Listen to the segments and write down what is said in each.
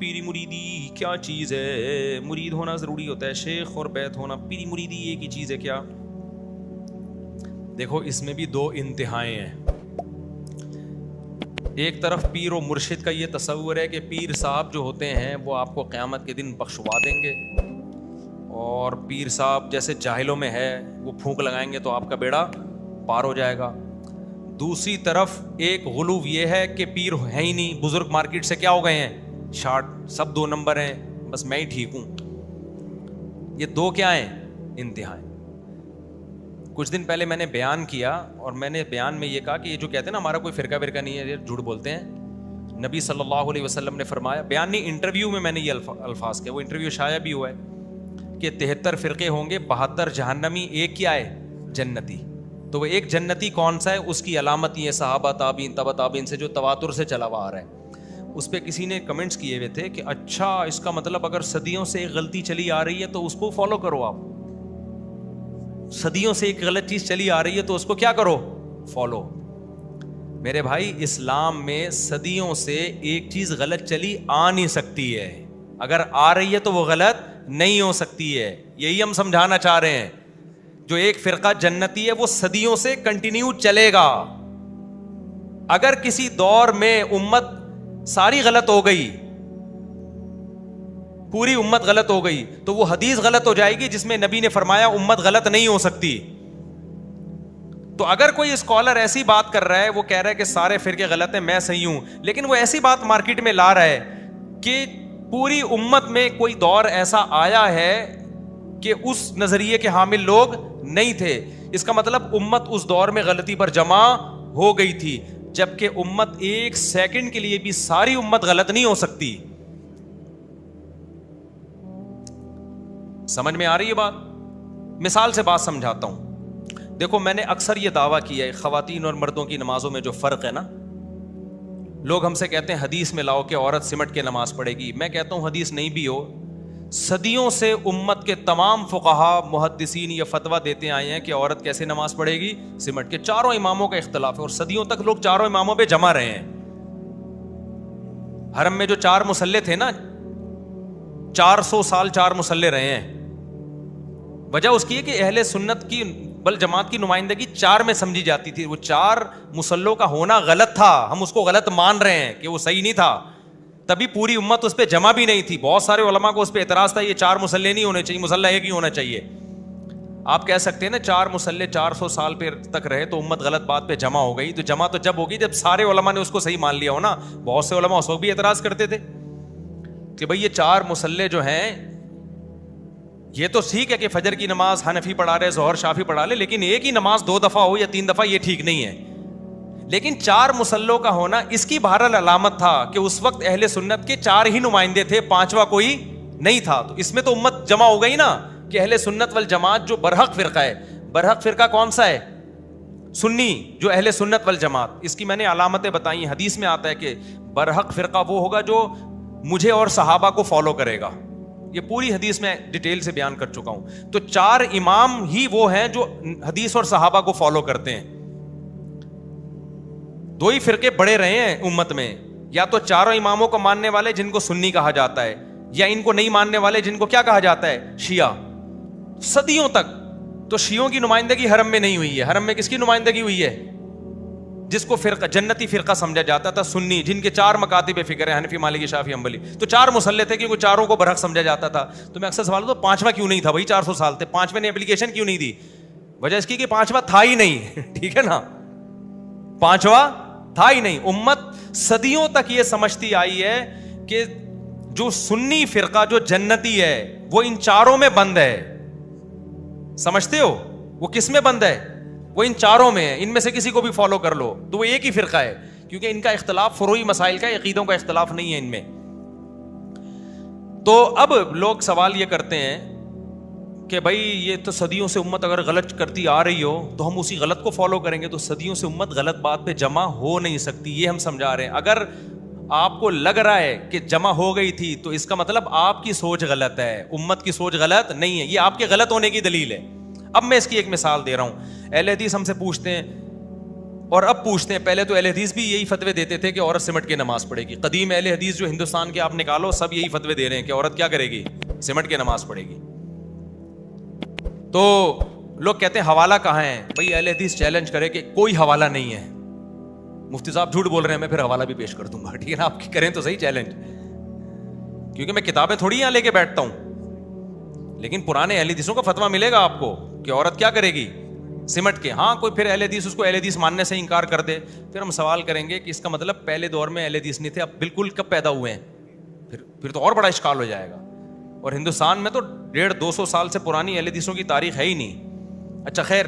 پیری مریدی کیا چیز ہے؟ مرید ہونا ضروری ہوتا ہے؟ شیخ اور بیت ہونا، پیری مریدی ایک ہی چیز ہے کیا؟ دیکھو اس میں بھی دو انتہائیں ہیں. ایک طرف پیر و مرشد کا یہ تصور ہے کہ پیر صاحب جو ہوتے ہیں وہ آپ کو قیامت کے دن بخشوا دیں گے، اور پیر صاحب جیسے جاہلوں میں ہے وہ پھونک لگائیں گے تو آپ کا بیڑا پار ہو جائے گا. دوسری طرف ایک غلو یہ ہے کہ پیر ہے ہی نہیں، بزرگ مارکیٹ سے کیا ہو گئے ہیں؟ شارٹ، سب 2 نمبر ہیں، بس میں ہی ٹھیک ہوں. یہ دو کیا ہیں؟ انتہائیں. کچھ دن پہلے میں نے بیان کیا، اور میں نے بیان میں یہ کہا کہ یہ جو کہتے ہیں نا ہمارا کوئی فرقہ ورقہ نہیں ہے، یہ جھوٹ بولتے ہیں. نبی صلی اللہ علیہ وسلم نے فرمایا، بیان نہیں انٹرویو میں نے یہ الفاظ کہے، وہ انٹرویو شائع بھی ہوا ہے کہ 73 فرقے ہوں گے، 72 جہنمی، ایک کیا ہے؟ جنتی. تو وہ ایک جنتی کون سا ہے؟ اس کی علامت یہ صحابہ تابعین تبع تابعین سے جو تواتر سے چلا ہوا آ رہا ہے. اس پہ کسی نے کمنٹس کیے ہوئے تھے کہ اچھا اس کا مطلب اگر صدیوں سے ایک غلطی چلی آ رہی ہے تو اس کو فالو کرو. آپ صدیوں سے ایک غلط چیز چلی آ رہی ہے تو اس کو کیا کرو؟ فالو. میرے بھائی اسلام میں صدیوں سے ایک چیز غلط چلی آ نہیں سکتی ہے، اگر آ رہی ہے تو وہ غلط نہیں ہو سکتی ہے. یہی ہم سمجھانا چاہ رہے ہیں. جو ایک فرقہ جنتی ہے وہ صدیوں سے کنٹینیو چلے گا. اگر کسی دور میں امت ساری غلط ہو گئی، پوری امت غلط ہو گئی، تو وہ حدیث غلط ہو جائے گی جس میں نبی نے فرمایا امت غلط نہیں ہو سکتی. تو اگر کوئی اسکالر ایسی بات کر رہا ہے، وہ کہہ رہا ہے کہ سارے فرقے غلط ہیں، میں صحیح ہوں، لیکن وہ ایسی بات مارکیٹ میں لا رہا ہے کہ پوری امت میں کوئی دور ایسا آیا ہے کہ اس نظریے کے حامل لوگ نہیں تھے، اس کا مطلب امت اس دور میں غلطی پر جمع ہو گئی تھی. جبکہ امت ایک سیکنڈ کے لیے بھی ساری امت غلط نہیں ہو سکتی. سمجھ میں آ رہی ہے بات؟ مثال سے بات سمجھاتا ہوں. دیکھو میں نے اکثر یہ دعویٰ کیا ہے، خواتین اور مردوں کی نمازوں میں جو فرق ہے نا، لوگ ہم سے کہتے ہیں حدیث میں لاؤ کہ عورت سمٹ کے نماز پڑھے گی. میں کہتا ہوں حدیث نہیں بھی ہو، صدیوں سے امت کے تمام فقہا محدثین یہ فتویٰ دیتے آئے ہیں کہ عورت کیسے نماز پڑھے گی؟ سمٹ کے. چاروں اماموں کا اختلاف ہے، اور صدیوں تک لوگ چاروں اماموں پہ جمع رہے ہیں. حرم میں جو 4 مصلے تھے نا، 400 سال 4 مصلے رہے ہیں. وجہ اس کی ہے کہ اہل سنت کی بل جماعت کی نمائندگی 4 میں سمجھی جاتی تھی. وہ 4 مصلوں کا ہونا غلط تھا، ہم اس کو غلط مان رہے ہیں کہ وہ صحیح نہیں تھا. تبھی پوری امت اس پہ جمع بھی نہیں تھی. بہت سارے علماء کو اس پہ اعتراض تھا، یہ 4 مصلے نہیں ہونے چاہیے، مصلی ایک ہی ہونا چاہیے. آپ کہہ سکتے ہیں نا 4 مصلے 400 سال پہ تک رہے تو امت غلط بات پہ جمع ہو گئی. تو جمع تو جب ہوگی جب سارے علماء نے اس کو صحیح مان لیا ہو نا. بہت سے علماء اس وقت بھی اعتراض کرتے تھے کہ بھئی یہ 4 مصلے جو ہیں، یہ تو ٹھیک ہے کہ فجر کی نماز حنفی پڑھا رہے، ظہر شافی پڑھا لے، لیکن ایک ہی نماز 2 دفعہ ہو یا 3 دفعہ یہ ٹھیک نہیں ہے. لیکن 4 مصلوں کا ہونا اس کی بہرحال علامت تھا کہ اس وقت اہل سنت کے 4 ہی نمائندے تھے، 5واں کوئی نہیں تھا. تو اس میں تو امت جمع ہو گئی نا کہ اہل سنت والجماعت جو برحق فرقہ ہے. برحق فرقہ کون سا ہے؟ سنی، جو اہل سنت والجماعت. اس کی میں نے علامتیں بتائی. حدیث میں آتا ہے کہ برحق فرقہ وہ ہوگا جو مجھے اور صحابہ کو فالو کرے گا. یہ پوری حدیث میں ڈیٹیل سے بیان کر چکا ہوں. تو 4 امام ہی وہ ہیں جو حدیث اور صحابہ کو فالو کرتے ہیں. 2 ہی فرقے بڑے رہے ہیں امت میں، یا تو چاروں اماموں کو ماننے والے جن کو سنی کہا جاتا ہے، یا ان کو نہیں ماننے والے جن کو کیا کہا جاتا ہے؟ شیعہ. صدیوں تک تو شیعوں کی نمائندگی حرم میں نہیں ہوئی ہے. حرم میں کس کی نمائندگی ہوئی ہے؟ جس کو فرقہ جنتی فرقہ سمجھا جاتا تھا، سنی، جن کے 4 مکاتب فکر ہیں، حنفی مالکی شافعی حنبلی. تو 4 مصلے تھے کیونکہ چاروں کو برحق سمجھا جاتا تھا. تو میں اکثر سوال تو 5واں کیوں نہیں تھا بھائی؟ 400 سال تھے، 5ویں نے اپلیکیشن کیوں نہیں دی؟ وجہ اس کی کہ 5واں تھا ہی نہیں. ٹھیک ہے نا، 5واں تھا ہی نہیں. امت صدیوں تک یہ سمجھتی آئی ہے کہ جو سنی فرقہ جو جنتی ہے وہ ان 4 میں بند ہے. سمجھتے ہو وہ کس میں بند ہے؟ وہ ان 4 میں ہے. ان میں سے کسی کو بھی فالو کر لو تو وہ ایک ہی فرقہ ہے، کیونکہ ان کا اختلاف فروعی مسائل کا، عقیدوں کا اختلاف نہیں ہے ان میں. تو اب لوگ سوال یہ کرتے ہیں کہ بھائی یہ تو صدیوں سے امت اگر غلط کرتی آ رہی ہو تو ہم اسی غلط کو فالو کریں گے. تو صدیوں سے امت غلط بات پہ جمع ہو نہیں سکتی، یہ ہم سمجھا رہے ہیں. اگر آپ کو لگ رہا ہے کہ جمع ہو گئی تھی تو اس کا مطلب آپ کی سوچ غلط ہے، امت کی سوچ غلط نہیں ہے. یہ آپ کے غلط ہونے کی دلیل ہے. اب میں اس کی ایک مثال دے رہا ہوں. اہل حدیث ہم سے پوچھتے ہیں اور اب پوچھتے ہیں, پہلے تو اہل حدیث بھی یہی فتوے دیتے تھے کہ عورت سمٹ کے نماز پڑھے گی. قدیم اہل حدیث جو ہندوستان کے آپ نکالو سب یہی فتوے دے رہے ہیں کہ عورت کیا کرے گی, سمٹ کے نماز پڑھے گی. تو لوگ کہتے ہیں حوالہ کہاں ہے؟ بھائی اہل حدیث چیلنج کرے کہ کوئی حوالہ نہیں ہے. مفتی صاحب جھوٹ بول رہے ہیں, میں پھر حوالہ بھی پیش کر دوں گا, ٹھیک ہے نا, آپ کی کریں تو صحیح چیلنج, کیونکہ میں کتابیں تھوڑی یہاں لے کے بیٹھتا ہوں, لیکن پرانے اہل حدیثوں کا فتویٰ ملے گا آپ کو کہ عورت کیا کرے گی, سمٹ کے. ہاں کوئی پھر اہل حدیث اس کو اہل حدیث ماننے سے انکار کر دے, پھر ہم سوال کریں گے کہ اس کا مطلب پہلے دور میں اہل حدیث نہیں تھے, اب بالکل کب پیدا ہوئے ہیں, پھر تو اور بڑا اشکال ہو جائے گا. اور ہندوستان میں تو 150-200 سال سے پرانی اہل حدیثوں کی تاریخ ہے ہی نہیں. اچھا خیر,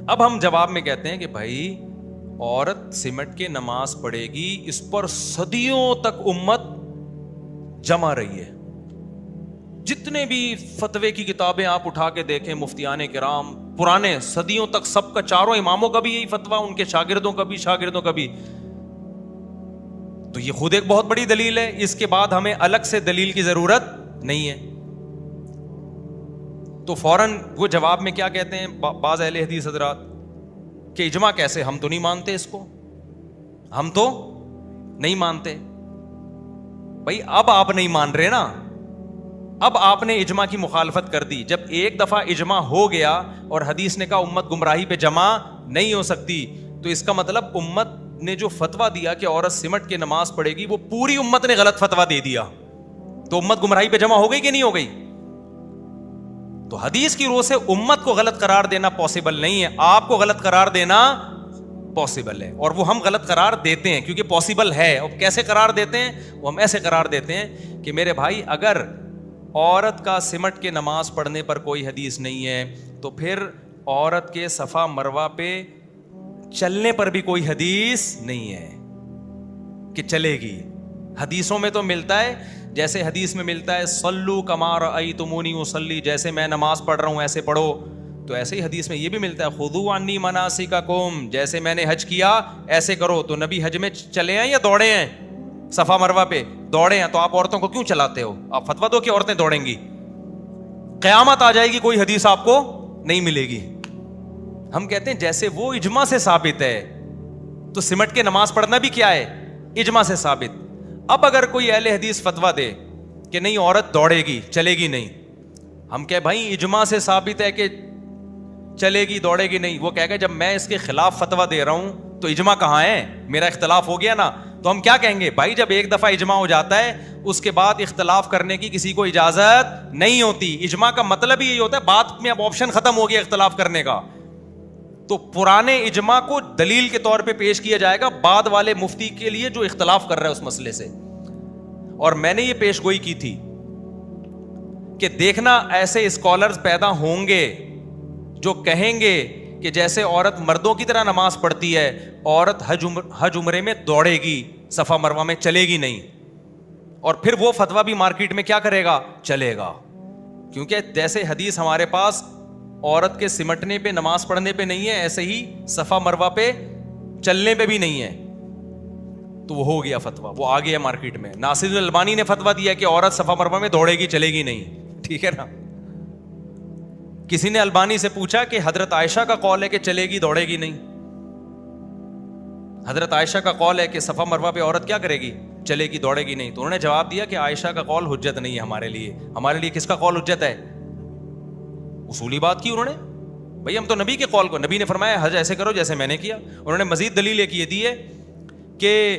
اب ہم جواب میں کہتے ہیں کہ بھائی عورت سمٹ کے نماز پڑھے گی, اس پر صدیوں تک امت جمع رہی ہے. جتنے بھی فتوے کی کتابیں آپ اٹھا کے دیکھیں, مفتیان کرام پرانے صدیوں تک سب کا, چاروں اماموں کا بھی یہی فتویٰ, ان کے شاگردوں کا بھی. تو یہ خود ایک بہت بڑی دلیل ہے, اس کے بعد ہمیں الگ سے دلیل کی ضرورت نہیں ہے. تو فوراً وہ جواب میں کیا کہتے ہیں بعض اہل حدیث حضرات کہ اجماع کیسے, ہم تو نہیں مانتے اس کو, ہم تو نہیں مانتے. بھائی اب آپ نہیں مان رہے نا, اب آپ نے اجماع کی مخالفت کر دی. جب ایک دفعہ اجماع ہو گیا اور حدیث نے کہا امت گمراہی پہ جمع نہیں ہو سکتی, تو اس کا مطلب امت نے جو فتویٰ دیا کہ عورت سمٹ کے نماز پڑھے گی, وہ پوری امت نے غلط فتویٰ دے دیا. تو امت گمراہی پہ جمع ہو گئی کہ نہیں ہو گئی؟ تو حدیث کی روح سے امت کو غلط قرار دینا پاسبل نہیں ہے, آپ کو غلط قرار دینا پاسبل ہے, اور وہ ہم غلط قرار دیتے ہیں کیونکہ پاسبل ہے. اور کیسے قرار دیتے ہیں؟ وہ ہم ایسے قرار دیتے ہیں کہ میرے بھائی اگر عورت کا سمٹ کے نماز پڑھنے پر کوئی حدیث نہیں ہے, تو پھر عورت کے صفا مروہ پہ چلنے پر بھی کوئی حدیث نہیں ہے کہ چلے گی. حدیثوں میں تو ملتا ہے, جیسے حدیث میں ملتا ہے صلو کما رأیتمونی اصلی, جیسے میں نماز پڑھ رہا ہوں ایسے پڑھو, تو ایسے ہی حدیث میں یہ بھی ملتا ہے خذوا عنی مناسککم, جیسے میں نے حج کیا ایسے کرو. تو نبی حج میں چلے ہیں یا دوڑے ہیں؟ صفا مروہ پہ دوڑے ہیں. تو آپ عورتوں کو کیوں چلاتے ہو؟ آپ فتویٰ دو کہ عورتیں دوڑیں گی. قیامت آ جائے گی, کوئی حدیث آپ کو نہیں ملے گی. ہم کہتے ہیں جیسے وہ اجماع سے ثابت ہے, تو سمٹ کے نماز پڑھنا بھی کیا ہے؟ اجماع سے ثابت. اب اگر کوئی اہل حدیث فتویٰ دے کہ نہیں عورت دوڑے گی چلے گی نہیں, ہم کہے بھائی اجماع سے ثابت ہے کہ چلے گی دوڑے گی نہیں. وہ کہے گا جب میں اس کے خلاف فتویٰ دے رہا ہوں تو اجماع کہاں ہے, میرا اختلاف ہو گیا نا. تو ہم کیا کہیں گے؟ بھائی جب ایک دفعہ اجماع ہو جاتا ہے اس کے بعد اختلاف کرنے کی کسی کو اجازت نہیں ہوتی. اجماع کا مطلب ہی یہی ہوتا ہے, بات میں اب آپشن ختم ہو گیا اختلاف کرنے کا. تو پرانے اجماع کو دلیل کے طور پہ پیش کیا جائے گا بعد والے مفتی کے لیے جو اختلاف کر رہا ہے اس مسئلے سے. اور میں نے یہ پیش گوئی کی تھی کہ دیکھنا ایسے اسکالرز پیدا ہوں گے جو کہیں گے کہ جیسے عورت مردوں کی طرح نماز پڑھتی ہے, عورت حج عمرے میں دوڑے گی, صفا مروہ میں چلے گی نہیں. اور پھر وہ فتویٰ بھی مارکیٹ میں کیا کرے گا؟ چلے گا. کیونکہ جیسے حدیث ہمارے پاس عورت کے سمٹنے پہ نماز پڑھنے پہ نہیں ہے, ایسے ہی صفا مروہ پہ چلنے پہ بھی نہیں ہے. تو وہ ہو گیا فتویٰ, وہ آ گیا مارکیٹ میں. ناصر الالبانی نے فتویٰ دیا کہ عورت صفا مروہ میں دوڑے گی چلے گی نہیں, ٹھیک ہے نا. کسی نے البانی سے پوچھا کہ حضرت عائشہ کا قول ہے کہ چلے گی دوڑے گی نہیں, حضرت عائشہ کا قول ہے کہ صفا مروہ پہ عورت کیا کرے گی؟ چلے گی دوڑے گی نہیں. تو انہوں نے جواب دیا کہ عائشہ کا قول حجت نہیں ہے ہمارے لیے. ہمارے لیے کس کا قول حجت ہے؟ اصولی بات کی انہوں نے, بھئی ہم تو نبی کے قول کو, نبی نے فرمایا حج ایسے کرو جیسے میں نے کیا. انہوں نے مزید دلیل ایک یہ دی ہے کہ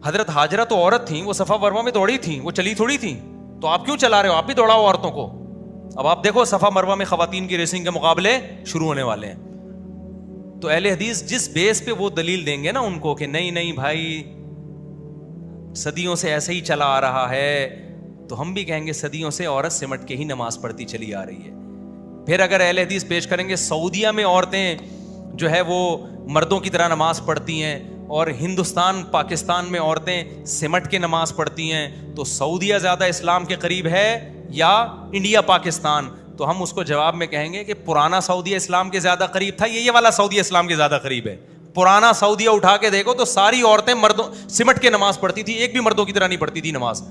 حضرت ہاجرہ تو عورت تھیں, وہ صفا مروہ میں دوڑی تھیں, وہ چلی تھوڑی تھیں, تو آپ کیوں چلا رہے ہو؟ آپ بھی دوڑاؤ عورتوں کو. اب آپ دیکھو صفا مروہ میں خواتین کی ریسنگ کے مقابلے شروع ہونے والے ہیں. تو اہل حدیث جس بیس پہ وہ دلیل دیں گے نا ان کو کہ نہیں نہیں بھائی صدیوں سے ایسے ہی چلا آ رہا ہے, تو ہم بھی کہیں گے صدیوں سے عورت سمٹ کے ہی نماز پڑھتی چلی آ رہی ہے. پھر اگر اہل حدیث پیش کریں گے سعودیہ میں عورتیں جو ہے وہ مردوں کی طرح نماز پڑھتی ہیں, اور ہندوستان پاکستان میں عورتیں سمٹ کے نماز پڑھتی ہیں, تو سعودیہ زیادہ اسلام کے قریب ہے یا انڈیا پاکستان؟ تو ہم اس کو جواب میں کہیں گے کہ پرانا سعودیہ اسلام کے زیادہ قریب تھا, یہ والا سعودیہ اسلام کے زیادہ قریب ہے. پرانا سعودیہ اٹھا کے دیکھو تو ساری عورتیں مردوں سمٹ کے نماز پڑھتی تھی, ایک بھی مردوں کی طرح نہیں پڑھتی تھی نماز.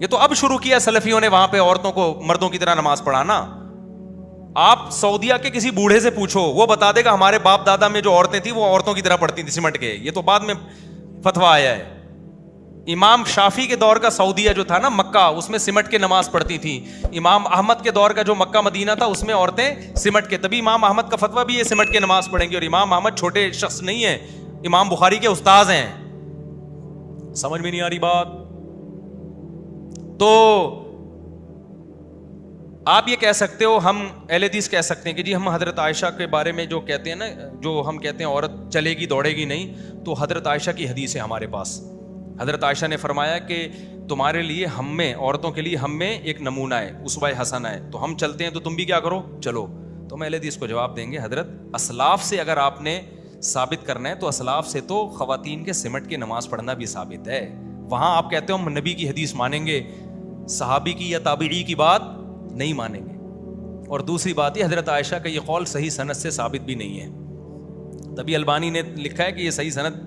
یہ تو اب شروع کیا سلفیوں نے وہاں پہ عورتوں کو مردوں کی طرح نماز پڑھانا. آپ سعودیہ کے کسی بوڑھے سے پوچھو, وہ بتا دے گا ہمارے باپ دادا میں جو عورتیں تھیں وہ عورتوں کی طرح پڑھتی تھیں سمٹ کے. یہ تو بعد میں فتویٰ آیا ہے. امام شافی کے دور کا سعودیہ جو تھا نا, مکہ, اس میں سمٹ کے نماز پڑھتی تھیں. امام احمد کے دور کا جو مکہ مدینہ تھا اس میں عورتیں سمٹ کے, تبھی امام احمد کا فتویٰ بھی یہ سمٹ کے نماز پڑھیں گے. اور امام احمد چھوٹے شخص نہیں ہیں, امام بخاری کے استاذ ہیں. سمجھ میں نہیں آ رہی بات؟ تو آپ یہ کہہ سکتے ہو, ہم اہل حدیث کہہ سکتے ہیں کہ جی ہم حضرت عائشہ کے بارے میں جو کہتے ہیں نا, جو ہم کہتے ہیں عورت چلے گی دوڑے گی نہیں, تو حضرت عائشہ کی حدیث ہے ہمارے پاس. حضرت عائشہ نے فرمایا کہ تمہارے لیے ہم میں, عورتوں کے لیے ہم میں ایک نمونہ ہے, اسوہ حسنہ ہے, تو ہم چلتے ہیں تو تم بھی کیا کرو, چلو. تو ہم اہل حدیث کو جواب دیں گے, حضرت اسلاف سے اگر آپ نے ثابت کرنا ہے تو اسلاف سے تو خواتین کے سمٹ کے نماز پڑھنا بھی ثابت ہے. وہاں آپ کہتے ہو ہم نبی کی حدیث مانیں گے, صحابی کی یا تابعی کی بات نہیں مانیں گے. اور دوسری بات یہ, حضرت عائشہ کا یہ قول صحیح سند سے ثابت بھی نہیں ہے. تبھی البانی نے لکھا ہے کہ یہ صحیح سند,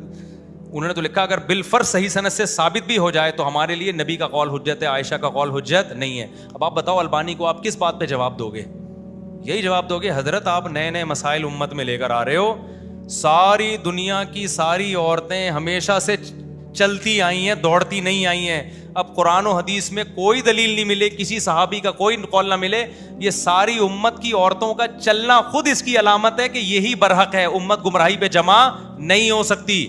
انہوں نے تو لکھا اگر بالفرض صحیح سند سے ثابت بھی ہو جائے تو ہمارے لیے نبی کا قول حجت ہے, عائشہ کا قول حجت نہیں ہے. اب آپ بتاؤ البانی کو آپ کس بات پہ جواب دو گے؟ یہی جواب دو گے, حضرت آپ نئے نئے مسائل امت میں لے کر آ رہے ہو, ساری دنیا کی ساری عورتیں ہمیشہ سے چلتی آئی ہیں, دوڑتی نہیں آئی ہیں. اب قرآن و حدیث میں کوئی دلیل نہیں ملے, کسی صحابی کا کوئی قول نہ ملے, یہ ساری امت کی عورتوں کا چلنا خود اس کی علامت ہے کہ یہی برحق ہے, امت گمراہی پہ جمع نہیں ہو سکتی.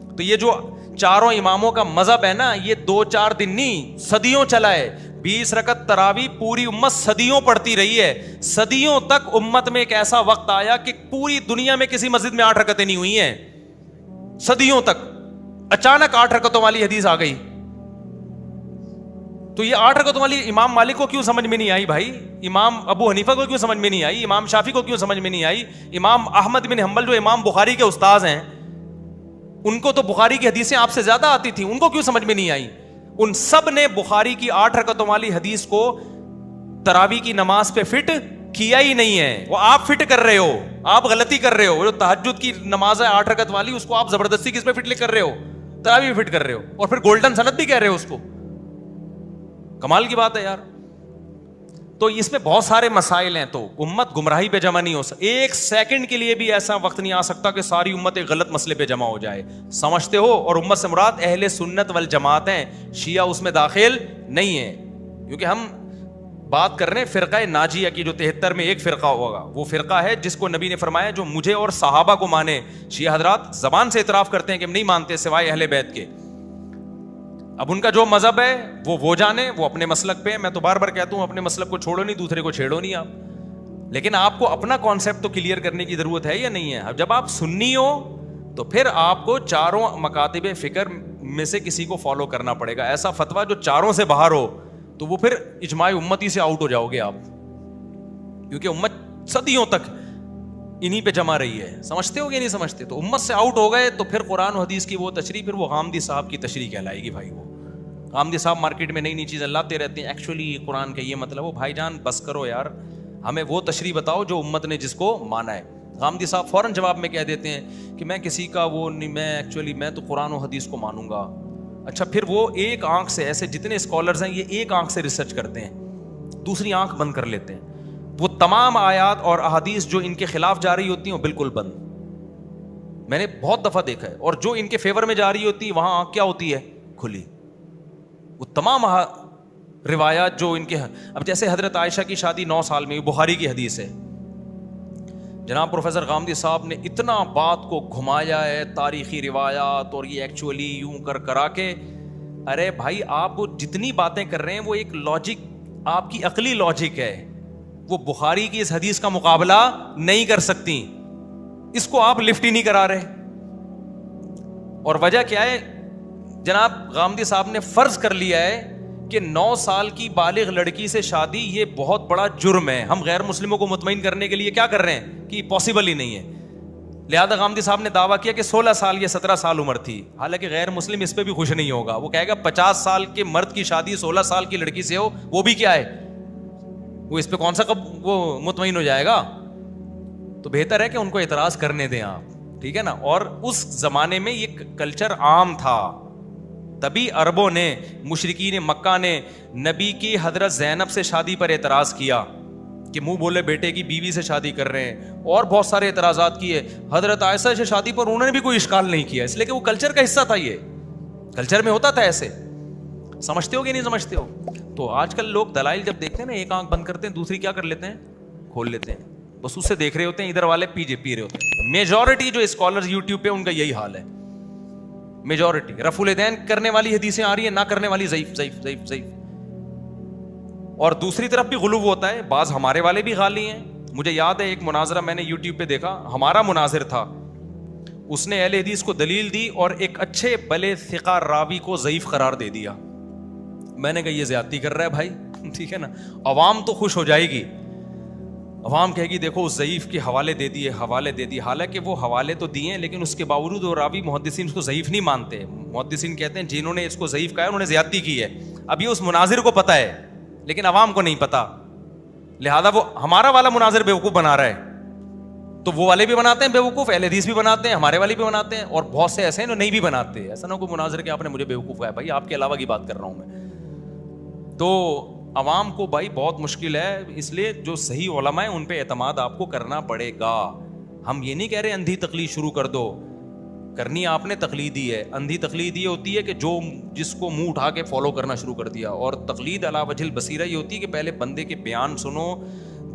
تو یہ جو چاروں اماموں کا مذہب ہے نا, یہ 2-4 دن نہیں, صدیوں چلا ہے. 20 رکعت تراویح پوری امت صدیوں پڑھتی رہی ہے. صدیوں تک امت میں ایک ایسا وقت آیا کہ پوری دنیا میں کسی مسجد میں 8 رکعتیں نہیں ہوئی ہیں, صدیوں تک. اچانک 8 رکعتوں والی حدیث آ گئی, تو یہ 8 رکعتوں والی امام مالک کو کیوں سمجھ میں نہیں آئی بھائی, امام ابو حنیفہ کو کیوں سمجھ میں نہیں آئی, امام شافی کو کیوں سمجھ میں نہیں آئی, امام احمد بن حنبل جو امام بخاری کے استاذ ہیں, ان کو تو بخاری کی حدیثیں آپ سے زیادہ آتی تھیں, ان کو کیوں سمجھ میں نہیں آئی؟ ان سب نے بخاری کی 8 رکعتوں والی حدیث کو تراویح کی نماز پہ فٹ کیا ہی نہیں ہے. وہ آپ فٹ کر رہے ہو, آپ غلطی کر رہے ہو. جو تہجد کی نماز ہے 8 رکعت والی, اس کو آپ زبردستی کس پہ فٹ کر رہے ہو, تراویح پہ فٹ کر رہے ہو, اور پھر گولڈن سند بھی کہہ رہے ہو اس کو. کمال کی بات ہے یار. تو اس میں بہت سارے مسائل ہیں, تو امت گمراہی پہ جمع نہیں ہو سکتی. 1 سیکنڈ کے لیے بھی ایسا وقت نہیں آ سکتا کہ ساری امت ایک غلط مسئلے پہ جمع ہو جائے, سمجھتے ہو؟ اور امت سے مراد اہل سنت والجماعت ہیں, شیعہ اس میں داخل نہیں ہے. کیونکہ ہم بات کر رہے ہیں فرقہ ناجیہ کی, جو 73 میں ایک فرقہ ہوگا, وہ فرقہ ہے جس کو نبی نے فرمایا جو مجھے اور صحابہ کو مانے. شیعہ حضرات زبان سے اعتراف کرتے ہیں کہ ہم نہیں مانتے سوائے اہل بیت کے. اب ان کا جو مذہب ہے وہ جانے, وہ اپنے مسلک پہ. میں تو بار بار کہتا ہوں اپنے مسلک کو چھوڑو نہیں, دوسرے کو چھیڑو نہیں آپ. لیکن آپ کو اپنا کانسیپٹ تو کلیئر کرنے کی ضرورت ہے یا نہیں ہے؟ اب جب آپ سنی ہو تو پھر آپ کو چاروں مکاتب فکر میں سے کسی کو فالو کرنا پڑے گا. ایسا فتویٰ جو چاروں سے باہر ہو تو وہ پھر اجماع امتی سے آؤٹ ہو جاؤ گے آپ, کیونکہ امت صدیوں تک انہی پہ جمع رہی ہے. سمجھتے ہو کہ نہیں سمجھتے؟ تو امت سے آؤٹ ہو گئے تو پھر قرآن و حدیث کی وہ تشریح, پھر وہ غامدی صاحب کی تشریح کہلائے گی. بھائی وہ غامدی صاحب مارکیٹ میں نئی نئی چیزیں لاتے رہتے ہیں, ایکچولی قرآن کا یہ مطلب. وہ بھائی جان بس کرو یار, ہمیں وہ تشریح بتاؤ جو امت نے جس کو مانا ہے. غامدی صاحب فوراً جواب میں کہہ دیتے ہیں کہ میں کسی کا وہ نہیں, میں ایکچولی میں تو قرآن و حدیث کو مانوں گا. اچھا, پھر وہ ایک آنکھ سے, ایسے جتنے اسکالرز ہیں یہ ایک آنکھ سے ریسرچ کرتے ہیں, دوسری آنکھ بند کر لیتے ہیں. وہ تمام آیات اور احادیث جو ان کے خلاف جا رہی ہوتی ہیں وہ بالکل بند. میں نے بہت دفعہ دیکھا ہے. اور جو ان کے فیور میں جا رہی ہوتی ہے وہاں آنکھ کیا ہوتی ہے, کھلی. وہ تمام روایات جو ان کے, اب جیسے حضرت عائشہ کی شادی 9 سال میں, بخاری کی حدیث ہے. جناب پروفیسر غامدی صاحب نے اتنا بات کو گھمایا ہے, تاریخی روایات اور یہ ایکچولی یوں کرا کے. ارے بھائی آپ جتنی باتیں کر رہے ہیں وہ ایک لاجک, آپ کی عقلی لاجک ہے, وہ بخاری کی اس حدیث کا مقابلہ نہیں کر سکتی. اس کو آپ لفٹ ہی نہیں کرا رہے. اور وجہ کیا ہے؟ جناب غامدی صاحب نے فرض کر لیا ہے کہ 9 سال کی بالغ لڑکی سے شادی یہ بہت بڑا جرم ہے. ہم غیر مسلموں کو مطمئن کرنے کے لیے کیا کر رہے ہیں کہ پاسبل ہی نہیں ہے. لہذا غامدی صاحب نے دعویٰ کیا کہ 16 سال یا 17 سال عمر تھی. حالانکہ غیر مسلم اس پہ بھی خوش نہیں ہوگا, وہ کہے گا 50 سال کے مرد کی شادی 16 سال کی لڑکی سے ہو, وہ بھی کیا ہے, وہ اس پہ کون سا وہ مطمئن ہو جائے گا. تو بہتر ہے کہ ان کو اعتراض کرنے دیں آپ, ٹھیک ہے نا. اور اس زمانے میں یہ کلچر عام تھا, تبھی عربوں نے, مشرکین مکہ نے نبی کی حضرت زینب سے شادی پر اعتراض کیا کہ منہ بولے بیٹے کی بیوی سے شادی کر رہے ہیں, اور بہت سارے اعتراضات کیے. حضرت عائشہ سے شادی پر انہوں نے بھی کوئی اشکال نہیں کیا, اس لیے کہ وہ کلچر کا حصہ تھا, یہ کلچر میں ہوتا تھا ایسے. سمجھتے ہو کہ نہیں سمجھتے ہو؟ تو آج کل لوگ دلائل جب دیکھتے ہیں نا, ایک آنکھ بند کرتے ہیں, دوسری کیا کر لیتے ہیں, کھول لیتے ہیں, بس اس سے دیکھ رہے ہوتے ہیں, ادھر والے پی رہے ہوتے ہیں. میجورٹی جو اسکالرز یوٹیوب پہ ان کا یہی حال ہے, میجورٹی رفع الیدین کرنے والی حدیثیں آ رہی ہیں, نہ کرنے والی ضعیف ضعیف ضعیف ضعیف. اور دوسری طرف بھی غلو ہوتا ہے, بعض ہمارے والے بھی غالی ہیں. مجھے یاد ہے ایک مناظرہ میں نے یوٹیوب پہ دیکھا, ہمارا مناظر تھا, اس نے اہل حدیث کو دلیل دی اور ایک اچھے بلے ثقہ راوی کو ضعیف قرار دے دیا. میں نے کہا یہ زیادتی کر رہا ہے بھائی, ٹھیک ہے نا. عوام تو خوش ہو جائے گی, عوام کہے گی دیکھو اس ضعیف کے حوالے دے دیے, حوالے دے دیے, حالانکہ وہ حوالے تو دیے ہیں لیکن اس کے باوجود وہ راوی محدثین اس کو ضعیف نہیں مانتے. محدثین کہتے ہیں جنہوں نے اس کو ضعیف کہا ہے انہوں نے زیادتی کی ہے. اب یہ اس مناظر کو پتہ ہے لیکن عوام کو نہیں پتا, لہذا وہ ہمارا والا مناظر بیوقوف بنا رہا ہے, تو وہ والے بھی بناتے ہیں بیوقوف, اہل حدیث بھی بناتے ہیں, ہمارے والے بھی بناتے ہیں, اور بہت سے ایسے ہیں جو نہیں بھی بناتے. ایسا نہ کوئی مناظر کہ آپ نے مجھے بیوقوف کہا ہے, بھائی آپ کے علاوہ کی بات کر رہا ہوں میں. تو عوام کو بھائی بہت مشکل ہے, اس لیے جو صحیح علماء ہیں ان پہ اعتماد آپ کو کرنا پڑے گا. ہم یہ نہیں کہہ رہے اندھی تقلید شروع کر دو, کرنی آپ نے تقلید ہی ہے. اندھی تقلید یہ ہوتی ہے کہ جو جس کو منہ اٹھا کے فالو کرنا شروع کر دیا, اور تقلید علی وجہ البصیرہ یہ ہوتی ہے کہ پہلے بندے کے بیان سنو,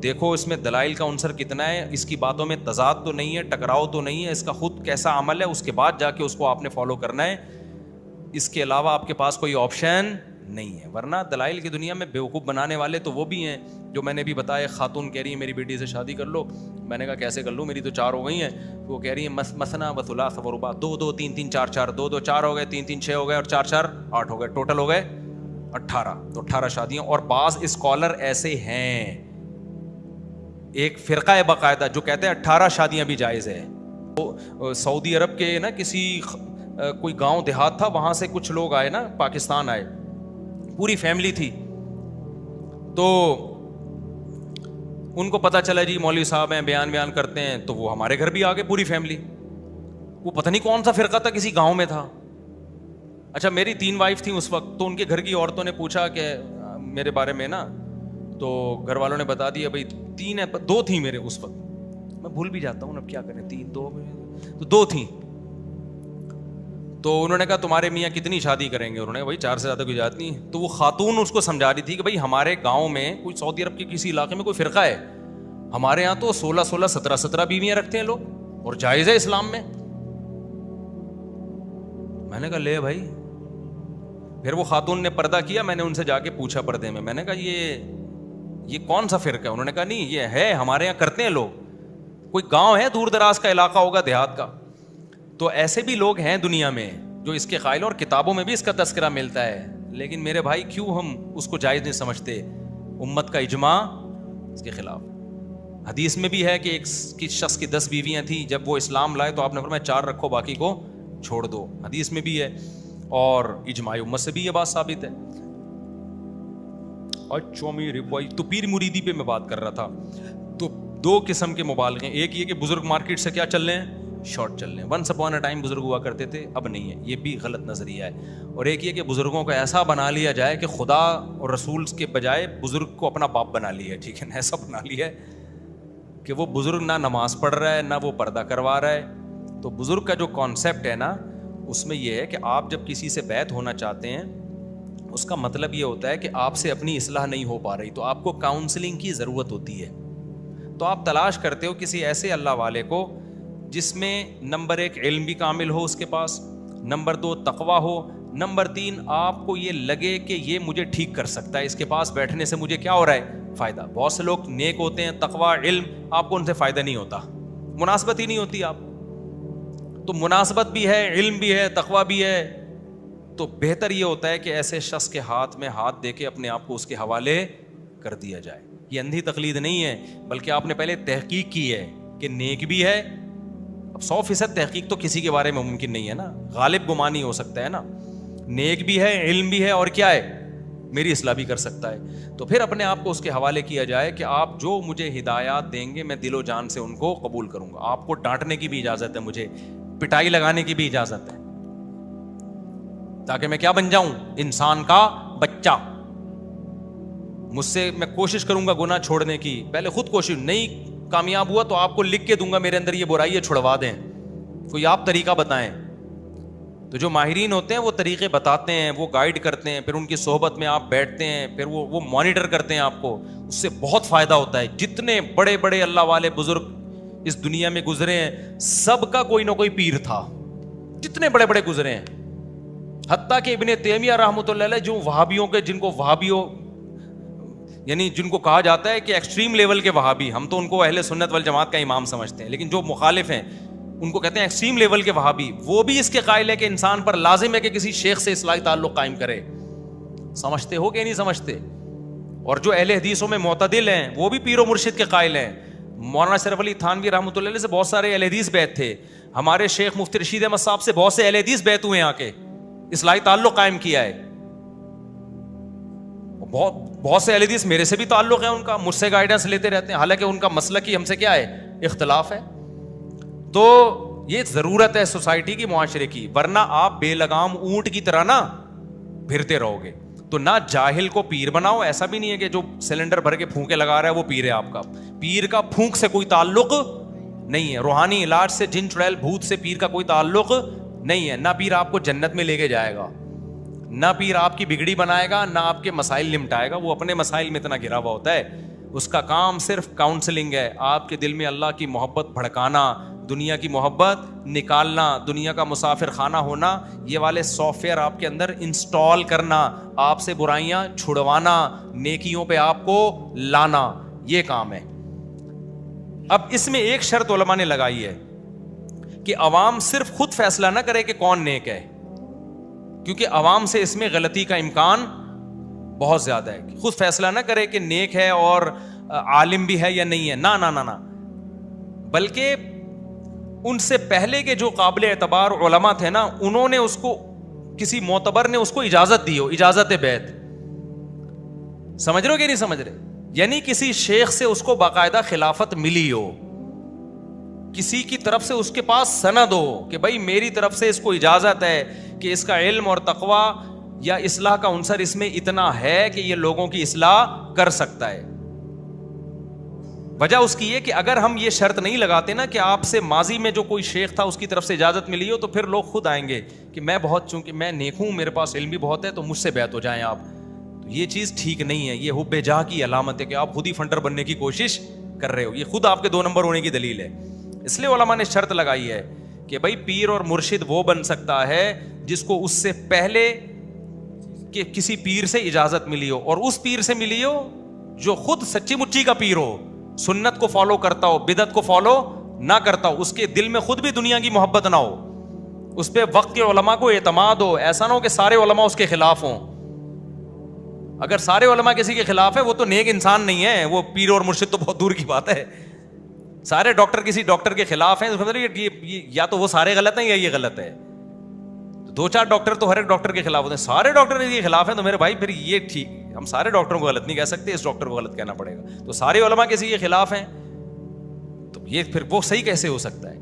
دیکھو اس میں دلائل کا عنصر کتنا ہے, اس کی باتوں میں تضاد تو نہیں ہے, ٹکراؤ تو نہیں ہے, اس کا خود کیسا عمل ہے, اس کے بعد جا کے اس کو آپ نے فالو کرنا ہے. اس کے علاوہ آپ کے پاس کوئی آپشن نہیں ہے. ورنہ دلائل کی دنیا میں بیوقوف بنانے والے تو وہ بھی ہیں جو میں نے بھی بتایا. خاتون کہہ رہی ہے میری بیٹی سے شادی کر لو, میں نے کہا کیسے کر لوں, میری تو 4 ہو گئی ہیں. وہ کہہ رہی ہیں مثنا و ثلاث و رباع, 2 2 3 3 4 4, 2 2 4 ہو گئے, 3 3 6 ہو گئے, اور 4 4 8 ہو گئے, ٹوٹل ہو گئے 18. تو 18 شادیاں. اور بعض اسکالر ایسے ہیں, ایک فرقہ ہے باقاعدہ جو کہتے ہیں 18 شادیاں بھی جائز ہے. سعودی عرب کے نا کسی کوئی گاؤں دیہات تھا, وہاں سے کچھ لوگ آئے نا, پاکستان آئے, پوری فیملی تھی. تو ان کو پتا چلا جی مولوی صاحب ہیں, بیان کرتے ہیں, تو وہ ہمارے گھر بھی آ گئے پوری فیملی. وہ پتہ نہیں کون سا فرقہ تھا, کسی گاؤں میں تھا. اچھا میری 3 وائف تھیں اس وقت, تو ان کے گھر کی عورتوں نے پوچھا کہ میرے بارے میں نا, تو گھر والوں نے بتا دیا بھائی 3 ہے, 2 تھیں میرے اس وقت, میں بھول بھی جاتا ہوں اب کیا کریں, 3 2 تو 2 تھیں. تو انہوں نے کہا تمہارے میاں کتنی شادی کریں گے, انہوں نے کہا بھائی 4 سے زیادہ کوئی جاتی نہیں. تو وہ خاتون اس کو سمجھا رہی تھی کہ بھائی ہمارے گاؤں میں کوئی سعودی عرب کے کسی علاقے میں کوئی فرقہ ہے, ہمارے یہاں تو 16 16 17 17 بیویاں رکھتے ہیں لوگ, اور جائز ہے اسلام میں. میں نے کہا لے بھائی. پھر وہ خاتون نے پردہ کیا, میں نے ان سے جا کے پوچھا پردے میں, میں نے کہا یہ کون سا فرقہ ہے؟ انہوں نے کہا نہیں یہ ہے ہمارے یہاں کرتے ہیں لوگ, کوئی گاؤں ہے دور دراز کا علاقہ ہوگا, دیہات کا. تو ایسے بھی لوگ ہیں دنیا میں جو اس کے قائل, اور کتابوں میں بھی اس کا تذکرہ ملتا ہے. لیکن میرے بھائی کیوں ہم اس کو جائز نہیں سمجھتے؟ امت کا اجماع اس کے خلاف. حدیث میں بھی ہے کہ ایک شخص کی 10 بیویاں تھیں, جب وہ اسلام لائے تو آپ نے فرمایا 4 رکھو باقی کو چھوڑ دو. حدیث میں بھی ہے, اور اجماع امت سے بھی یہ بات ثابت ہے. اچھا میرے بھائی, تو پیر مریدی پہ میں بات کر رہا تھا. تو 2 قسم کے مبالغے, ایک یہ کہ بزرگ مارکیٹ سے کیا چل رہے ہیں, شارٹ چل رہے ہیں. ونس اپون اے ٹائم بزرگ ہوا کرتے تھے, اب نہیں ہے, یہ بھی غلط نظریہ ہے. اور ایک یہ کہ بزرگوں کو ایسا بنا لیا جائے کہ خدا اور رسول کے بجائے بزرگ کو اپنا باپ بنا لیا ہے, ٹھیک ہے نا, ایسا بنا لیا ہے کہ وہ بزرگ نہ نماز پڑھ رہا ہے نہ وہ پردہ کروا رہا ہے. تو بزرگ کا جو کانسیپٹ ہے نا, اس میں یہ ہے کہ آپ جب کسی سے بیعت ہونا چاہتے ہیں, اس کا مطلب یہ ہوتا ہے کہ آپ سے اپنی اصلاح نہیں ہو پا رہی, تو آپ کو کاؤنسلنگ کی ضرورت ہوتی ہے. تو آپ تلاش کرتے ہو کسی ایسے اللہ والے کو جس میں نمبر 1 علم بھی کامل ہو اس کے پاس, نمبر 2 تقویٰ ہو, نمبر 3 آپ کو یہ لگے کہ یہ مجھے ٹھیک کر سکتا ہے, اس کے پاس بیٹھنے سے مجھے کیا ہو رہا ہے, فائدہ. بہت سے لوگ نیک ہوتے ہیں, تقویٰ علم, آپ کو ان سے فائدہ نہیں ہوتا, مناسبت ہی نہیں ہوتی. آپ تو مناسبت بھی ہے, علم بھی ہے, تقویٰ بھی ہے, تو بہتر یہ ہوتا ہے کہ ایسے شخص کے ہاتھ میں ہاتھ دے کے اپنے آپ کو اس کے حوالے کر دیا جائے. یہ اندھی تقلید نہیں ہے, بلکہ آپ نے پہلے تحقیق کی ہے کہ نیک بھی ہے. اب 100% تحقیق تو کسی کے بارے میں ممکن نہیں ہے نا, غالب گمانی ہو سکتا ہے نا. نیک بھی ہے, علم بھی ہے, اور کیا ہے, میری اصلاح بھی کر سکتا ہے. تو پھر اپنے آپ کو اس کے حوالے کیا جائے کہ آپ جو مجھے ہدایات دیں گے میں دل و جان سے ان کو قبول کروں گا. آپ کو ڈانٹنے کی بھی اجازت ہے, مجھے پٹائی لگانے کی بھی اجازت ہے, تاکہ میں کیا بن جاؤں, انسان کا بچہ. مجھ سے میں کوشش کروں گا گناہ چھوڑنے کی, پہلے خود کوشش, نہیں کامیاب ہوا تو آپ کو لکھ کے دوں گا میرے اندر یہ برائی ہے, چھڑوا دیں, کوئی آپ طریقہ بتائیں. تو جو ماہرین ہوتے ہیں وہ طریقے بتاتے ہیں, وہ گائیڈ کرتے ہیں, پھر ان کی صحبت میں آپ بیٹھتے ہیں, پھر وہ مانیٹر کرتے ہیں آپ کو, اس سے بہت فائدہ ہوتا ہے. جتنے بڑے بڑے اللہ والے بزرگ اس دنیا میں گزرے ہیں سب کا کوئی نہ کوئی پیر تھا, جتنے بڑے بڑے گزرے ہیں. حتیٰ کہ ابن تیمیہ رحمۃ اللہ علیہ, جو وہابیوں کے, جن کو وہابیوں یعنی جن کو کہا جاتا ہے کہ ایکسٹریم لیول کے وہابی, ہم تو ان کو اہل سنت والجماعت کا امام سمجھتے ہیں, لیکن جو مخالف ہیں ان کو کہتے ہیں ایکسٹریم لیول کے وہابی, وہ بھی اس کے قائل ہے کہ انسان پر لازم ہے کہ کسی شیخ سے اصلاحی تعلق قائم کرے. سمجھتے ہو کہ نہیں سمجھتے؟ اور جو اہل حدیثوں میں معتدل ہیں وہ بھی پیر و مرشد کے قائل ہیں. مولانا شرف علی تھانوی رحمۃ اللہ علیہ سے بہت سارے اہل حدیث بیعت تھے, ہمارے شیخ مفتی رشید احمد صاحب سے بہت سے اہل حدیث بیعت ہوئے ہیں, آ کے اصلاحی تعلق قائم کیا ہے. بہت سے اہل حدیث میرے سے بھی تعلق ہے ان کا, مجھ سے گائیڈنس لیتے رہتے ہیں, حالانکہ ان کا مسلک ہی ہم سے کیا ہے, اختلاف ہے. تو یہ ضرورت ہے سوسائٹی کی, معاشرے کی, ورنہ آپ بے لگام اونٹ کی طرح نا پھرتے رہو گے. تو نہ جاہل کو پیر بناؤ, ایسا بھی نہیں ہے کہ جو سلنڈر بھر کے پھونکے لگا رہا ہے وہ پیر ہے آپ کا. پیر کا پھونک سے کوئی تعلق نہیں ہے, روحانی علاج سے, جن چڑیل بھوت سے پیر کا کوئی تعلق نہیں ہے. نہ پیر آپ کو جنت میں لے کے جائے گا, نہ پیر آپ کی بگڑی بنائے گا, نہ آپ کے مسائل نمٹائے گا, وہ اپنے مسائل میں اتنا گھرا ہوا ہوتا ہے. اس کا کام صرف کاؤنسلنگ ہے, آپ کے دل میں اللہ کی محبت بھڑکانا, دنیا کی محبت نکالنا, دنیا کا مسافر خانہ ہونا, یہ والے سافٹ ویئر آپ کے اندر انسٹال کرنا, آپ سے برائیاں چھڑوانا, نیکیوں پہ آپ کو لانا, یہ کام ہے. اب اس میں ایک شرط علماء نے لگائی ہے کہ عوام صرف خود فیصلہ نہ کرے کہ کون نیک ہے, کیونکہ عوام سے اس میں غلطی کا امکان بہت زیادہ ہے. خود فیصلہ نہ کرے کہ نیک ہے اور عالم بھی ہے یا نہیں ہے, نہ نہ نہ, بلکہ ان سے پہلے کے جو قابل اعتبار علماء تھے نا, انہوں نے اس کو, کسی معتبر نے اس کو اجازت دی ہو, اجازت بیعت. سمجھ رہے ہو کہ نہیں سمجھ رہے؟ یعنی کسی شیخ سے اس کو باقاعدہ خلافت ملی ہو, کسی کی طرف سے اس کے پاس سند ہو کہ بھائی میری طرف سے اس کو اجازت ہے کہ اس کا علم اور تقوی یا اصلاح کا عنصر اس میں اتنا ہے کہ یہ لوگوں کی اصلاح کر سکتا ہے. وجہ اس کی یہ کہ اگر ہم یہ شرط نہیں لگاتے نا کہ آپ سے ماضی میں جو کوئی شیخ تھا اس کی طرف سے اجازت ملی ہو, تو پھر لوگ خود آئیں گے کہ میں بہت, چونکہ میں نیک ہوں, میرے پاس علم بھی بہت ہے, تو مجھ سے بیعت ہو جائیں آپ. تو یہ چیز ٹھیک نہیں ہے, یہ حب جاہ کی علامت ہے کہ آپ خود ہی فنڈر بننے کی کوشش کر رہے ہو, یہ خود آپ کے 2 نمبر ہونے کی دلیل ہے. اس لیے علماء نے شرط لگائی ہے کہ بھائی پیر اور مرشد وہ بن سکتا ہے جس کو اس سے پہلے کہ کسی پیر سے اجازت ملی ہو, اور اس پیر سے ملی ہو جو خود سچی مچی کا پیر ہو, سنت کو فالو کرتا ہو, بدعت کو فالو نہ کرتا ہو, اس کے دل میں خود بھی دنیا کی محبت نہ ہو, اس پہ وقت کے علماء کو اعتماد ہو. ایسا نہ ہو کہ سارے علماء اس کے خلاف ہوں. اگر سارے علماء کسی کے خلاف ہے وہ تو نیک انسان نہیں ہے, وہ پیر اور مرشد تو بہت دور کی بات ہے. سارے ڈاکٹر کسی ڈاکٹر کے خلاف ہیں, یا تو وہ سارے غلط ہیں یا یہ غلط ہے. 2-4 ڈاکٹر تو ہر ایک ڈاکٹر کے خلاف ہوتے ہیں, سارے ڈاکٹر کے خلاف ہیں, تو میرے بھائی پھر یہ ٹھیک, ہم سارے ڈاکٹروں کو غلط نہیں کہہ سکتے, اس ڈاکٹر کو غلط کہنا پڑے گا. تو سارے علماء کسی کے خلاف ہیں تو یہ پھر وہ صحیح کیسے ہو سکتا ہے؟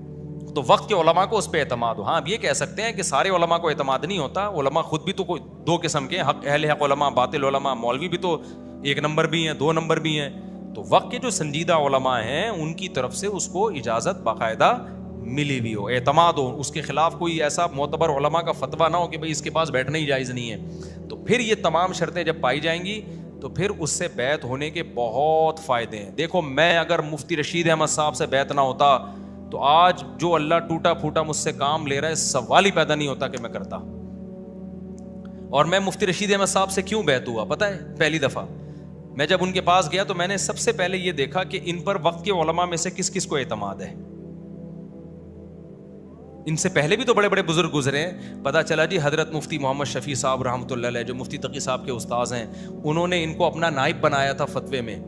تو وقت کے علماء کو اس پہ اعتماد ہو. ہاں اب یہ کہہ سکتے ہیں کہ سارے علماء کو اعتماد نہیں ہوتا, علماء خود بھی تو کوئی 2 قسم کے, حق اہل حق علماء, باطل علماء. مولوی بھی تو 1 نمبر بھی ہیں, 2 نمبر بھی ہیں. تو وقت کے جو سنجیدہ علماء ہیں ان کی طرف سے اس کو اجازت باقاعدہ ملی ہوئی ہو, اعتماد ہو, اس کے خلاف کوئی ایسا معتبر علماء کا فتویٰ نہ ہو کہ بھائی اس کے پاس بیٹھنا ہی جائز نہیں ہے. تو پھر یہ تمام شرطیں جب پائی جائیں گی تو پھر اس سے بیعت ہونے کے بہت فائدے ہیں. دیکھو میں اگر مفتی رشید احمد صاحب سے بیعت نہ ہوتا تو آج جو اللہ ٹوٹا پھوٹا مجھ سے کام لے رہا ہے, سوال ہی پیدا نہیں ہوتا کہ میں کرتا. اور میں مفتی رشید احمد صاحب سے کیوں بیعت ہوا پتہ ہے؟ پہلی دفعہ میں جب ان کے پاس گیا تو میں نے سب سے پہلے یہ دیکھا کہ ان پر وقت کے علماء میں سے کس کس کو اعتماد ہے. ان سے پہلے بھی تو بڑے بڑے بزرگ گزرے ہیں. پتہ چلا جی حضرت مفتی محمد شفیع صاحب رحمۃ اللہ علیہ, جو مفتی تقی صاحب کے استاذ ہیں, انہوں نے ان کو اپنا نائب بنایا تھا فتوے میں.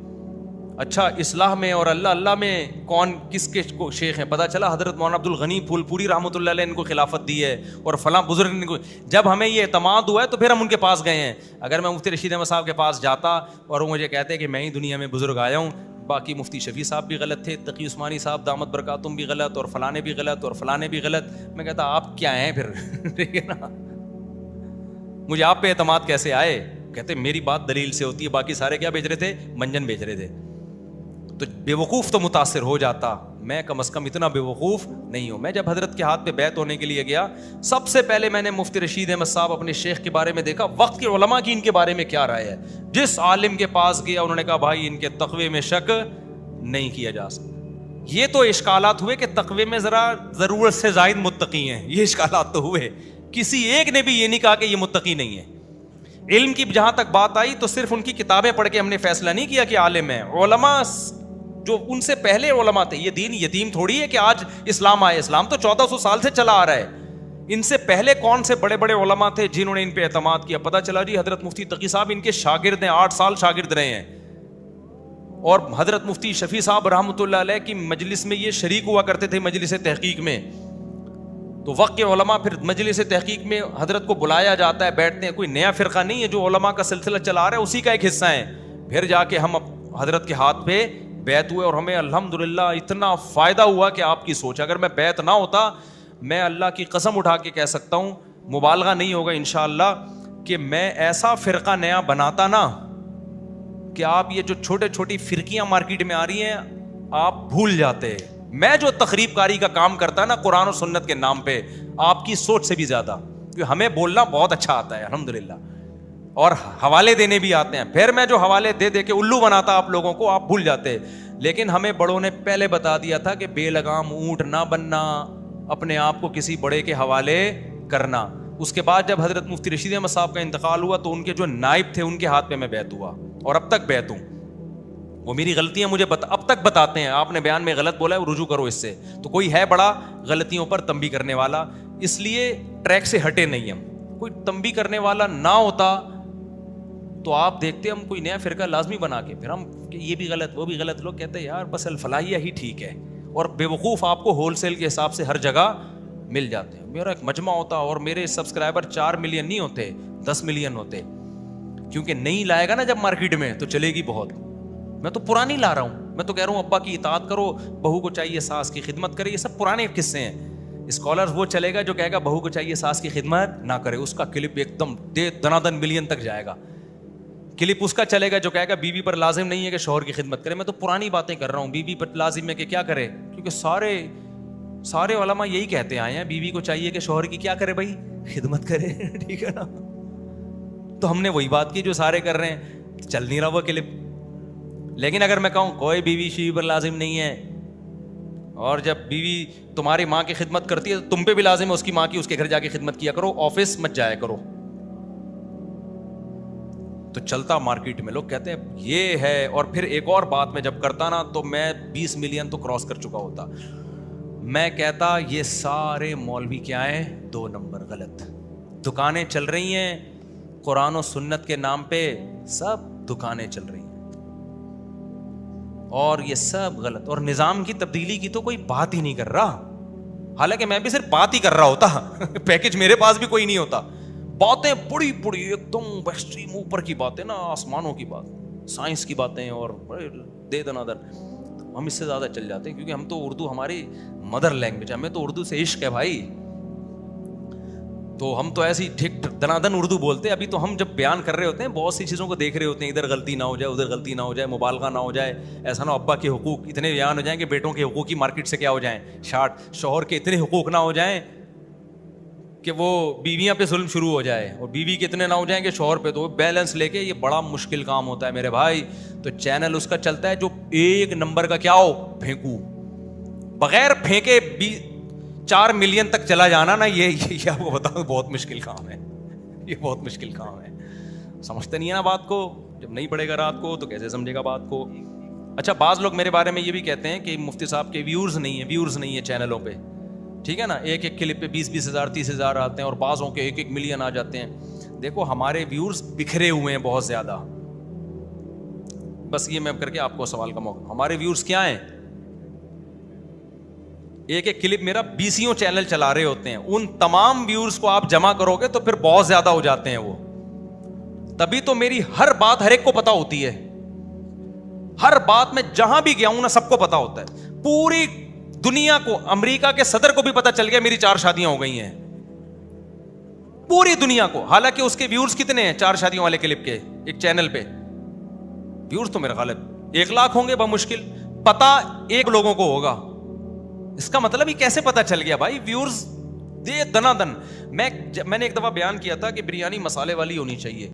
اچھا اصلاح میں اور اللہ میں کون کس کے شیخ ہیں؟ پتہ چلا حضرت مولانا عبد الغنی پھول پوری رحمۃ اللہ علیہ ان کو خلافت دی ہے, اور فلاں بزرگ نے. جب ہمیں یہ اعتماد ہوا ہے تو پھر ہم ان کے پاس گئے ہیں. اگر میں مفتی رشید احمد صاحب کے پاس جاتا اور وہ مجھے کہتے کہ میں ہی دنیا میں بزرگ آیا ہوں, باقی مفتی شفیع صاحب بھی غلط تھے, تقی عثمانی صاحب دامت برکاتہم بھی غلط, اور فلانے بھی غلط, اور فلانے بھی غلط, میں کہتا آپ کیا ہیں پھر؟ ٹھیک ہے نا, مجھے آپ پہ اعتماد کیسے آئے؟ کہتے میری بات دلیل سے ہوتی ہے, باقی سارے کیا بیچ رہے تھے, منجن بیچ رہے تھے. تو بیوقوف تو متاثر ہو جاتا, میں کم از کم اتنا بیوقوف نہیں ہوں. میں جب حضرت کے ہاتھ پہ بیعت ہونے کے لیے گیا, سب سے پہلے میں نے مفتی رشید احمد صاحب اپنے شیخ کے بارے میں دیکھا, وقت کے علماء کی ان کے بارے میں کیا رائے ہے. جس عالم کے پاس گیا انہوں نے کہا بھائی ان کے تقوی میں شک نہیں کیا جا سکتا. یہ تو اشکالات ہوئے کہ تقوی میں ذرا ضرورت سے زائد متقی ہیں, یہ اشکالات تو ہوئے. کسی ایک نے بھی یہ نہیں کہا کہ یہ متقی نہیں ہے. علم کی جہاں تک بات آئی تو صرف ان کی کتابیں پڑھ کے ہم نے فیصلہ نہیں کیا کہ عالم ہے. علماء جو ان سے پہلے علماء تھے, یہ دین یتیم تھوڑی ہے کہ آج اسلام آئے, اسلام تو 1400 سال سے چلا آ رہا ہے. ان سے پہلے کون سے بڑے بڑے علماء تھے جنہوں نے ان پہ اعتماد کیا. پتہ چلا جی حضرت مفتی تقی صاحب ان کے شاگرد ہیں, 8 سال شاگرد رہے ہیں. اور حضرت مفتی شفیع صاحب رحمۃ اللہ علیہ کی مجلس میں یہ شریک ہوا کرتے تھے, مجلس تحقیق میں. تو وقت کے علماء پھر مجلس تحقیق میں حضرت کو بلایا جاتا ہے, بیٹھتے ہیں. کوئی نیا فرقہ نہیں ہے, جو علماء کا سلسلہ چلا رہا ہے اسی کا ایک حصہ ہے. پھر جا کے ہم حضرت کے ہاتھ پہ بیعت ہوئے, اور ہمیں الحمدللہ اتنا فائدہ ہوا کہ آپ کی سوچ. اگر میں بیعت نہ ہوتا, میں اللہ کی قسم اٹھا کے کہہ سکتا ہوں, مبالغہ نہیں ہوگا انشاءاللہ, کہ میں ایسا فرقہ نیا بناتا نا کہ آپ یہ جو چھوٹے چھوٹی فرقیاں مارکیٹ میں آ رہی ہیں آپ بھول جاتے. میں جو تقریب کاری کا کام کرتا نا قرآن و سنت کے نام پہ, آپ کی سوچ سے بھی زیادہ, کیونکہ ہمیں بولنا بہت اچھا آتا ہے الحمدللہ, اور حوالے دینے بھی آتے ہیں. پھر میں جو حوالے دے دے کے الو بناتا آپ لوگوں کو, آپ بھول جاتے. لیکن ہمیں بڑوں نے پہلے بتا دیا تھا کہ بے لگام اونٹ نہ بننا, اپنے آپ کو کسی بڑے کے حوالے کرنا. اس کے بعد جب حضرت مفتی رشید احمد صاحب کا انتقال ہوا تو ان کے جو نائب تھے ان کے ہاتھ پہ میں بیعت ہوا, اور اب تک بیعت ہوں. وہ میری غلطیاں مجھے اب تک بتاتے ہیں, آپ نے بیان میں غلط بولا ہے, رجوع کرو اس سے. تو کوئی ہے بڑا غلطیوں پر تنبیہ کرنے والا, اس لیے ٹریک سے ہٹے نہیں ہم. کوئی تنبیہ کرنے والا نہ ہوتا تو آپ دیکھتے ہم کوئی نیا فرقہ لازمی بنا کے, پھر ہم یہ بھی غلط وہ بھی غلط. لوگ کہتے ہیں یار بس الفلاحیہ ہی ٹھیک ہے, اور بے وقوف آپ کو ہول سیل کے حساب سے ہر جگہ مل جاتے ہیں. میرا ایک مجمع ہوتا اور میرے سبسکرائبر 4 ملین نہیں ہوتے, 10 ملین ہوتے, کیونکہ نہیں لائے گا نا جب مارکیٹ میں تو چلے گی بہت. میں تو پرانی لا رہا ہوں, میں تو کہہ رہا ہوں ابا کی اطاعت کرو, بہو کو چاہیے ساس کی خدمت کرے. یہ سب پرانے قصے ہیں. اسکالرز وہ چلے گا جو کہے گا بہو کو چاہیے ساس کی خدمت نہ کرے, اس کا کلپ ایک دم دنادن ملین تک جائے گا. کلپ اس کا چلے گا جو کہے گا بیوی پر لازم نہیں ہے کہ شوہر کی خدمت کرے. میں تو پرانی باتیں کر رہا ہوں, بیوی پر لازم ہے کہ کیا کرے, کیونکہ سارے علماء یہی کہتے آئے ہیں, بیوی کو چاہیے کہ شوہر کی کیا کرے بھائی, خدمت کرے. ٹھیک ہے نا, تو ہم نے وہی بات کی جو سارے کر رہے ہیں, چل نہیں رہا وہ کلپ. لیکن اگر میں کہوں کوئی بیوی شیوی پر لازم نہیں ہے, اور جب بیوی تمہاری ماں کی خدمت کرتی ہے تو تم پہ بھی لازم ہے اس کی ماں کی, اس کے گھر جا کے خدمت کیا کرو, آفس مت جایا کرو, تو چلتا مارکیٹ میں. لوگ کہتے ہیں یہ ہے. اور پھر ایک اور بات میں جب کرتا نا تو میں 20 ملین تو کراس کر چکا ہوتا. میں کہتا یہ سارے مولوی کیا ہیں, 2 نمبر غلط. دکانیں چل رہی ہیں قرآن و سنت کے نام پہ, سب دکانیں چل رہی ہیں, اور یہ سب غلط. اور نظام کی تبدیلی کی تو کوئی بات ہی نہیں کر رہا, حالانکہ میں بھی صرف بات ہی کر رہا ہوتا, پیکج میرے پاس بھی کوئی نہیں ہوتا. باتیں بڑی بڑی ایک دم ایکسٹریم اوپر کی باتیں نا, آسمانوں کی بات, سائنس کی باتیں, اور دے دنا در. ہم اس سے زیادہ چل جاتے ہیں کیونکہ ہم تو اردو ہماری مدر لینگویج, ہمیں تو اردو سے عشق ہے بھائی, تو ہم تو ایسی ٹھیک دنادن اردو بولتے ہیں. ابھی تو ہم جب بیان کر رہے ہوتے ہیں بہت سی چیزوں کو دیکھ رہے ہوتے ہیں, ادھر غلطی نہ ہو جائے, ادھر غلطی نہ ہو جائے, مبالغہ نہ ہو جائے, ایسا نہ ابا کے حقوق اتنے بیان ہو جائیں کہ بیٹوں کے حقوق کی مارکیٹ سے کیا ہو جائیں شارٹ, شوہر کے اتنے حقوق نہ ہو جائیں کہ وہ بیویاں پہ ظلم شروع ہو جائے, اور بیوی کے اتنے نہ ہو جائیں کہ شوہر پہ. تو بیلنس لے کے یہ بڑا مشکل کام ہوتا ہے میرے بھائی. تو چینل اس کا چلتا ہے جو 1 نمبر کا کیا ہو, پھینکو, بغیر پھینکے 4 ملین تک چلا جانا نا, یہ آپ کو بتاؤں بہت مشکل کام ہے, یہ بہت مشکل کام ہے. سمجھتے نہیں ہے نا بات کو, جب نہیں پڑے گا رات کو تو کیسے سمجھے گا بات کو. اچھا بعض لوگ میرے بارے میں یہ بھی کہتے ہیں کہ مفتی صاحب کے ویورز نہیں ہیں چینلوں پہ, ٹھیک ہے نا, ایک کلپ پہ 20 ہزار 30 ہزار آتے ہیں, اور بعضوں کے 1 ملین آ جاتے ہیں. دیکھو ہمارے ویورز بکھرے ہوئے ہیں بہت زیادہ, بس یہ میں کر کے آپ کو سوال کا موقع. ہمارے ویورز کیا ہیں, ایک کلپ میرا 20 چینل چلا رہے ہوتے ہیں, ان تمام ویورز کو آپ جمع کرو گے تو پھر بہت زیادہ ہو جاتے ہیں وہ. تبھی تو میری ہر بات ہر ایک کو پتا ہوتی ہے, ہر بات میں جہاں بھی گیا ہوں نا سب کو پتا ہوتا ہے, پوری دنیا کو, امریکہ کے صدر کو بھی پتا چل گیا میری 4 شادیاں ہو گئی ہیں, پوری دنیا کو. حالانکہ اس کے ویورز کتنے ہیں 4 شادیوں والے کلپ کے ایک چینل پہ؟ ویورز تو میرا خیال ہے 1 لاکھ ہوں گے بمشکل. پتا 1 لوگوں کو ہوگا. اس کا مطلب یہ کیسے پتا چل گیا بھائی؟ ویورز دے دنا دن. میں نے ایک دفعہ بیان کیا تھا کہ بریانی مسالے والی ہونی چاہیے.